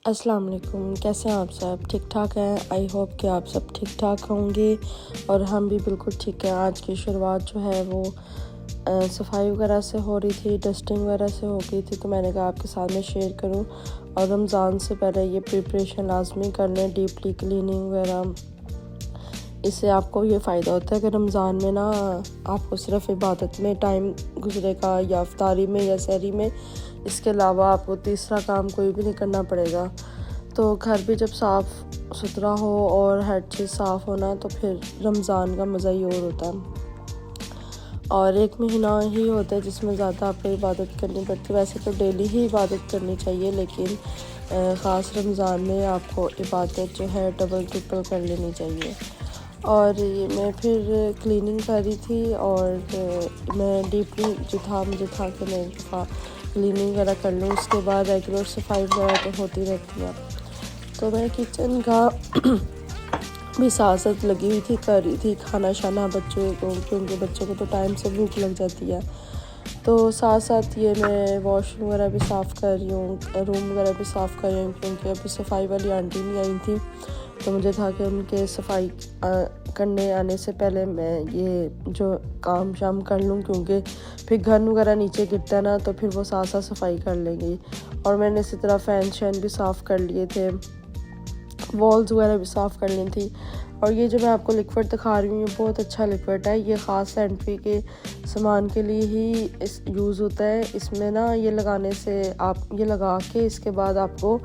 अस्सलाम वालेकुम। कैसे हैं आप सब? ठीक ठाक हैं? आई होप कि आप सब ठीक ठाक होंगे और हम भी बिल्कुल ठीक हैं। आज की शुरुआत जो है वो सफाई वगैरह से हो रही थी, डस्टिंग वगैरह से हो गई थी, तो मैंने कहा आपके साथ में शेयर करूं। और रमज़ान से पहले ये प्रिपरेशन लाजमी कर लें, डीपली क्लीनिंग वगैरह। इससे आपको ये फ़ायदा होता है कि रमज़ान में ना आपको सिर्फ इबादत में टाइम गुजरेगा या इफ्तारी में या सहरी में, इसके अलावा आपको तीसरा काम कोई भी नहीं करना पड़ेगा। तो घर भी जब साफ़ सुथरा हो और हर चीज़ साफ़ होना, तो फिर रमज़ान का मज़ा ही और होता है। और एक महीना ही होता है जिसमें ज़्यादा आपको इबादत करनी पड़ती है। वैसे तो डेली ही इबादत करनी चाहिए, लेकिन ख़ास रमज़ान में आपको इबादत जो है डबल ट्रिपल कर लेनी चाहिए। और ये मैं फिर क्लीनिंग कर रही थी और मैं डीपली मुझे था कि मैं एक दफ़ा क्लीनिंग वगैरह कर लूँ, उसके बाद रेगुलर सफाई वगैरह तो होती रहती है। तो मैं किचन का भी साथ साथ लगी हुई थी, कर रही थी खाना शाना बच्चों को, क्योंकि बच्चों को तो टाइम से भूख लग जाती है। तो साथ साथ ये मैं वॉशरूम वगैरह भी साफ़ कर रही हूँ, रूम वगैरह भी साफ़ कर रही हूँ, क्योंकि अभी सफाई वाली आंटी नहीं आई थी, तो मुझे था कि उनके सफाई करने आने से पहले मैं ये जो काम शाम कर लूँ, क्योंकि फिर घन वगैरह नीचे गिरता है ना, तो फिर वो साथ साथ सफाई कर लेंगी। और मैंने इसी तरह फ़ैन शैन भी साफ़ कर लिए थे, वॉल्स वगैरह भी साफ़ कर ली थी। और ये जो मैं आपको लिक्विड दिखा रही हूँ, ये बहुत अच्छा लिक्विड है। ये ख़ास सैनिटरी के सामान के लिए ही इस यूज़ होता है। इसमें ना ये लगाने से आप ये लगा के इसके बाद आपको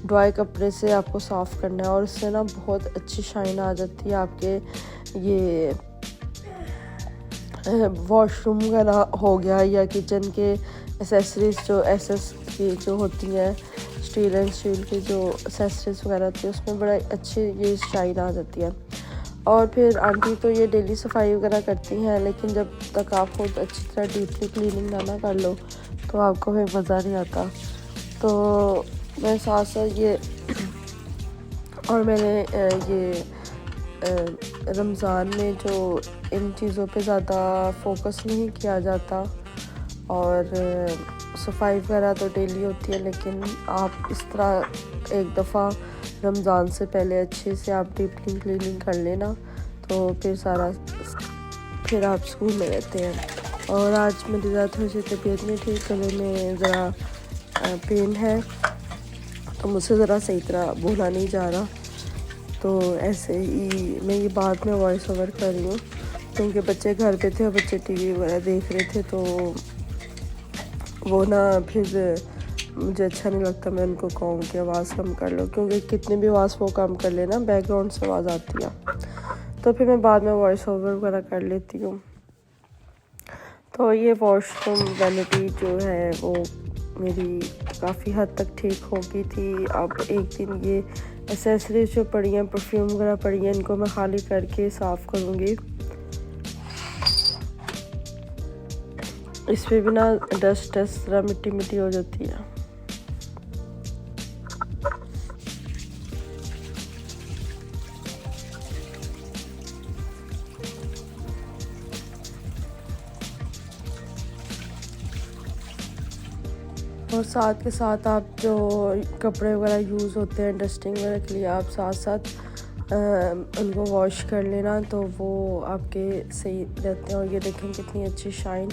ड्राई कपड़े से आपको साफ़ करना है, और इससे ना बहुत अच्छी शाइन आ जाती है आपके ये वॉशरूम वगैरह हो गया या किचन के एसेसरीज़ जो एसेस की जो होती हैं, स्टील एंड स्टील की जो एसेसरीज़ वगैरह होती है, उसमें बड़ा अच्छी ये शाइन आ जाती है। और फिर आंटी तो ये डेली सफाई वगैरह करती हैं, लेकिन जब तक आप खुद अच्छी तरह डीपली क्लीनिंग ना कर लो तो आपको फिर मज़ा नहीं आता। तो मैं साथ साथ ये और मैंने ये रमज़ान में जो इन चीज़ों पे ज़्यादा फोकस नहीं किया जाता, और सफाई वगैरह तो डेली होती है, लेकिन आप इस तरह एक दफ़ा रमज़ान से पहले अच्छे से आप डीपली क्लीनिंग कर लेना, तो फिर आप स्कूल में रहते हैं। और आज मेरी ज़्यादा थोड़ी सी तबीयत नहीं ठीक, गले में ज़रा पेन है, तो मुझसे ज़रा सही तरह बोला नहीं जा रहा, तो ऐसे ही मैं ये बाद में वॉइस ओवर कर रही हूँ, क्योंकि बच्चे घर पे थे और बच्चे टीवी वगैरह देख रहे थे, तो वो ना फिर मुझे अच्छा नहीं लगता मैं उनको कहूँ कि आवाज़ कम कर लो, क्योंकि कितनी भी आवाज़ वो कम कर लेना बैकग्राउंड से आवाज़ आती है। तो फिर मैं बाद में वॉइस ओवर वगैरह कर लेती हूँ। तो ये वॉशरूम वैनिटी जो है वो मेरी काफ़ी हद तक ठीक हो गई थी। अब एक दिन ये एसेसरीज जो पड़ी हैं, परफ्यूम वगैरह पड़ी हैं, इनको मैं खाली करके साफ़ करूँगी। इस पर भी ना डस्ट तरह मिट्टी मिट्टी हो जाती है। और साथ के साथ आप जो कपड़े वगैरह यूज़ होते हैं डस्टिंग वगैरह के लिए, आप साथ साथ उनको वॉश कर लेना, तो वो आपके सही रहते हैं। और ये देखें कितनी अच्छी शाइन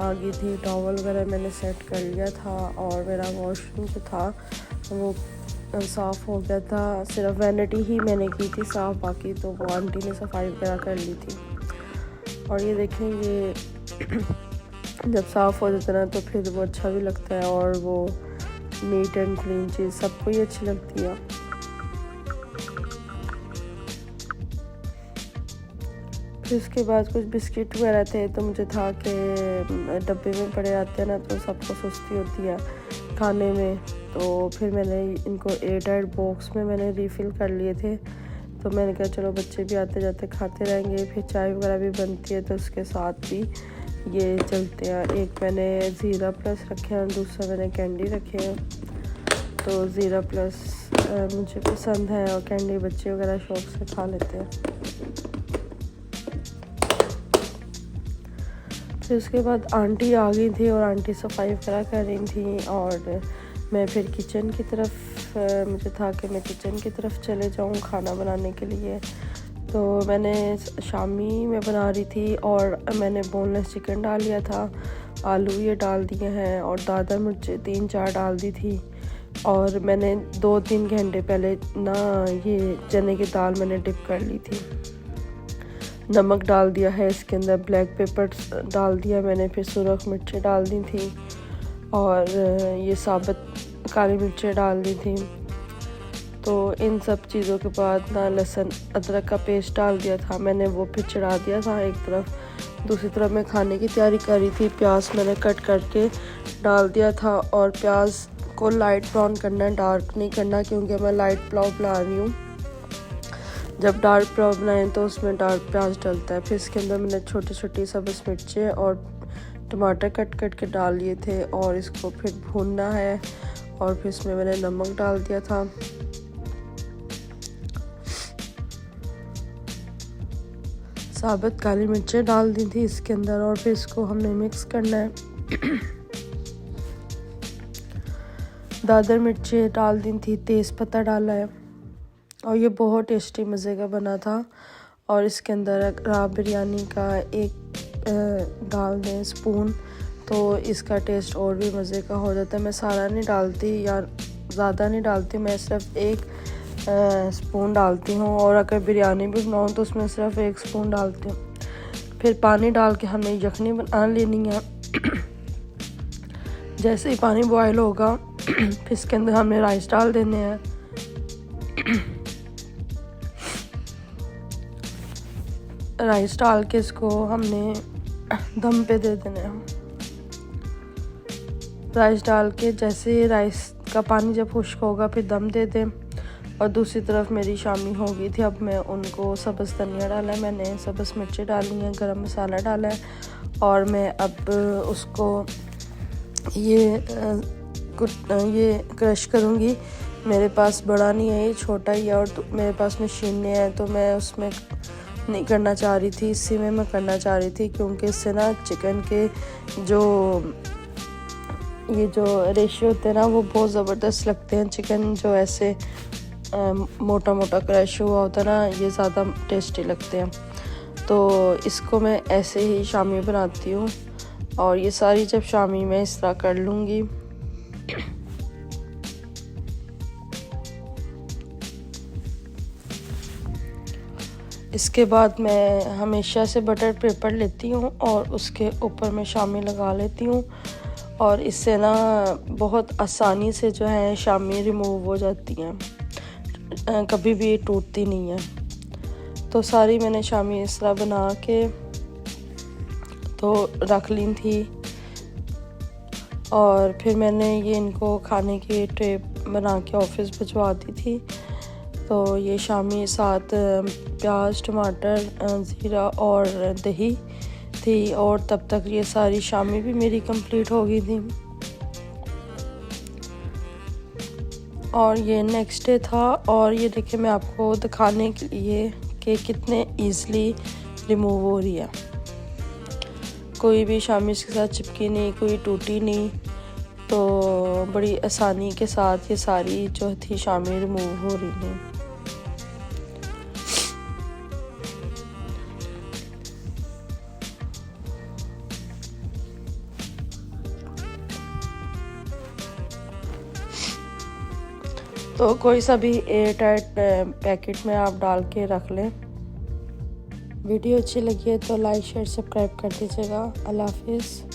आ गई थी। टॉवल वगैरह मैंने सेट कर लिया था, और मेरा वॉशरूम जो था वो साफ़ हो गया था। सिर्फ वैनिटी ही मैंने की थी साफ़, बाकी तो वो आंटी ने सफाई वगैरह कर ली थी। और ये देखें, ये जब साफ़ हो जाता है ना, तो फिर वो अच्छा भी लगता है, और वो नीट एंड क्लीन चीज़ सबको ही अच्छी लगती है। फिर उसके बाद कुछ बिस्किट वगैरह थे, तो मुझे था कि डब्बे में पड़े आते हैं ना, तो सबको सुस्ती होती है खाने में, तो फिर मैंने इनको एयरटाइट बॉक्स में मैंने रीफ़िल कर लिए थे। तो मैंने कहा चलो बच्चे भी आते जाते खाते रहेंगे, फिर चाय वगैरह भी बनती है, तो उसके साथ भी ये चलते हैं। एक मैंने ज़ीरा प्लस रखे हैं और दूसरा मैंने कैंडी रखे हैं। तो ज़ीरा प्लस मुझे पसंद है, और कैंडी बच्चे वगैरह शौक़ से खा लेते हैं। फिर उसके बाद आंटी आ गई थी, और आंटी सफाई वगैरह कर रही थी, और मैं फिर किचन की तरफ मुझे था कि मैं किचन की तरफ चले जाऊँ खाना बनाने के लिए। तो मैंने शामी में बना रही थी और मैंने बोनलेस चिकन डाल लिया था, आलू ये डाल दिए हैं और दादर मिर्चें 3-4 डाल दी थी। और मैंने 2-3 घंटे पहले ना ये चने की दाल मैंने डिप कर ली थी। नमक डाल दिया है इसके अंदर, ब्लैक पेपर डाल दिया मैंने, फिर सुरख मिर्चें डाल दी थी और ये साबुत काली मिर्चें डाल दी थी। तो इन सब चीज़ों के बाद ना लहसुन अदरक का पेस्ट डाल दिया था मैंने, वो फिर चढ़ा दिया था एक तरफ। दूसरी तरफ मैं खाने की तैयारी कर रही थी। प्याज मैंने कट करके डाल दिया था और प्याज को लाइट ब्राउन करना है, डार्क नहीं करना, क्योंकि मैं लाइट पुलाव बना रही हूँ। जब डार्क पुलाव बनाएं तो उसमें डार्क प्याज डलता है। फिर इसके अंदर मैंने छोटी छोटी सब्ज़ मिर्चें और टमाटर कट के डाल लिए थे और इसको फिर भूनना है। और फिर इसमें मैंने नमक डाल दिया था। साबुत काली मिर्चें डाल दी थी इसके अंदर और फिर इसको हमने मिक्स करना है। दादर मिर्चें डाल दी थी, तेज़ पत्ता डाला है और ये बहुत टेस्टी मज़े का बना था। और इसके अंदर राब बिरयानी का एक डाल दें स्पून, तो इसका टेस्ट और भी मज़े का हो जाता है। मैं सारा नहीं डालती या ज़्यादा नहीं डालती, मैं सिर्फ एक स्पून डालती हूँ और अगर बिरयानी भी बनाऊँ तो उसमें सिर्फ एक स्पून डालती हूँ। फिर पानी डाल के हमने यखनी बना लेनी है। जैसे ही पानी बॉयल होगा फिर इसके अंदर हमने राइस डाल देने हैं। राइस डाल के इसको हमने दम पे दे देने हैं। राइस डाल के जैसे राइस का पानी जब खुश्क होगा फिर दम दे दें। और दूसरी तरफ मेरी शामी हो गई थी। अब मैं उनको सब्ज़ धनिया डाला है, मैंने सब्ज़ मिर्ची डाली हैं, गरम मसाला डाला है और मैं अब उसको ये क्रश करूँगी। मेरे पास बड़ा नहीं है, ये छोटा ही है और मेरे पास मशीन नहीं है, तो मैं उसमें नहीं करना चाह रही थी, इसी में मैं करना चाह रही थी, क्योंकि इससे ना चिकन के ये जो रेशियो होते हैं ना वो बहुत ज़बरदस्त लगते हैं। चिकन जो ऐसे मोटा मोटा क्रश हुआ होता है ना, ये ज़्यादा टेस्टी लगते हैं। तो इसको मैं ऐसे ही शामी बनाती हूँ और ये सारी जब शामी मैं इस तरह कर लूँगी। इसके बाद मैं हमेशा से बटर पेपर लेती हूँ और उसके ऊपर मैं शामी लगा लेती हूँ और इससे ना बहुत आसानी से जो है शामी रिमूव हो जाती हैं, कभी भी टूटती नहीं है। तो सारी मैंने शामी इस तरह बना के तो रख ली थी और फिर मैंने ये इनको खाने की ट्रे बना के ऑफिस भिजवा दी थी। तो ये शामी साथ प्याज, टमाटर, ज़ीरा और दही थी और तब तक ये सारी शामी भी मेरी कंप्लीट हो गई थी। और ये नेक्स्ट डे था और ये देखिए मैं आपको दिखाने के लिए कि कितने ईज़िली रिमूव हो रही है। कोई भी शामी इसके साथ चिपकी नहीं, कोई टूटी नहीं, तो बड़ी आसानी के साथ ये सारी जो थी शामी रिमूव हो रही थी। तो कोई सा भी एयर टाइट पैकेट में आप डाल के रख लें। वीडियो अच्छी लगी है तो लाइक शेयर सब्सक्राइब कर दीजिएगा। अल्लाह हाफिज़।